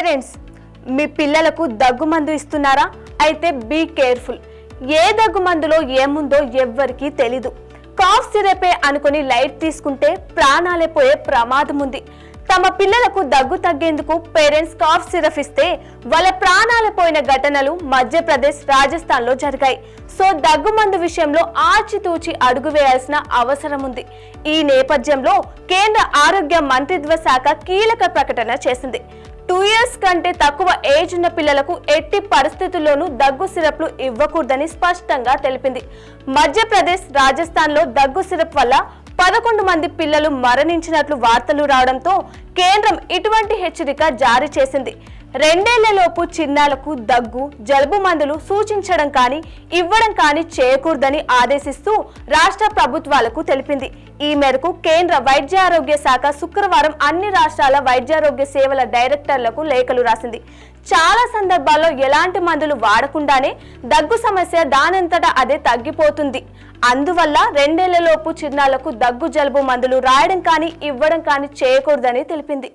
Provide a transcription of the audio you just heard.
Parents, మీ పిల్లలకు దగ్గు మందు ఇస్తున్నారా? అయితే బీ కేర్ఫుల్. ఏ దగ్గు మందులో ఏముందో ఎవ్వరికీ తెలీదు. కాఫ్ సిరపే అనుకుని లైట్ తీసుకుంటే ప్రాణాలే పోయే ప్రమాదం ఉంది. తమ పిల్లలకు దగ్గు తగ్గేందుకు పేరెంట్స్ కాఫ్ సిరప్ ఇస్తే వాళ్ళ ప్రాణాలు పోయిన ఘటనలు మధ్యప్రదేశ్, రాజస్థాన్ లో జరిగాయి. సో దగ్గు మందు విషయంలో ఆచితూచి అడుగు వేయాల్సిన అవసరం ఉంది. ఈ నేపథ్యంలో కేంద్ర ఆరోగ్య మంత్రిత్వ శాఖ కీలక ప్రకటన చేసింది. 2 years కంటే తక్కువ ఏజ్ ఉన్న పిల్లలకు ఎట్టి పరిస్థితుల్లోనూ దగ్గు సిరప్లు ఇవ్వకూడదని స్పష్టంగా తెలిపింది. మధ్యప్రదేశ్, రాజస్థాన్ లో దగ్గు సిరప్ వల్ల 11 మంది పిల్లలు మరణించినట్లు వార్తలు రావడంతో కేంద్రం ఇటువంటి హెచ్చరిక జారీ చేసింది. 2 ఏళ్లలోపు చిన్నాలకు దగ్గు, జలుబు మందులు సూచించడం కానీ ఇవ్వడం కానీ చేయకూడదని ఆదేశిస్తూ రాష్ట్ర ప్రభుత్వాలకు తెలిపింది. ఈ మేరకు కేంద్ర వైద్యారోగ్య శాఖ శుక్రవారం అన్ని రాష్ట్రాల వైద్యారోగ్య సేవల డైరెక్టర్లకు లేఖలు రాసింది. చాలా సందర్భాల్లో ఎలాంటి మందులు వాడకుండానే దగ్గు సమస్య దానంతటా అదే తగ్గిపోతుంది. అందువల్ల 2 ఏళ్లలోపు చిన్నాలకు దగ్గు, జలుబు మందులు రాయడం కానీ ఇవ్వడం కానీ చేయకూడదని తెలిపింది.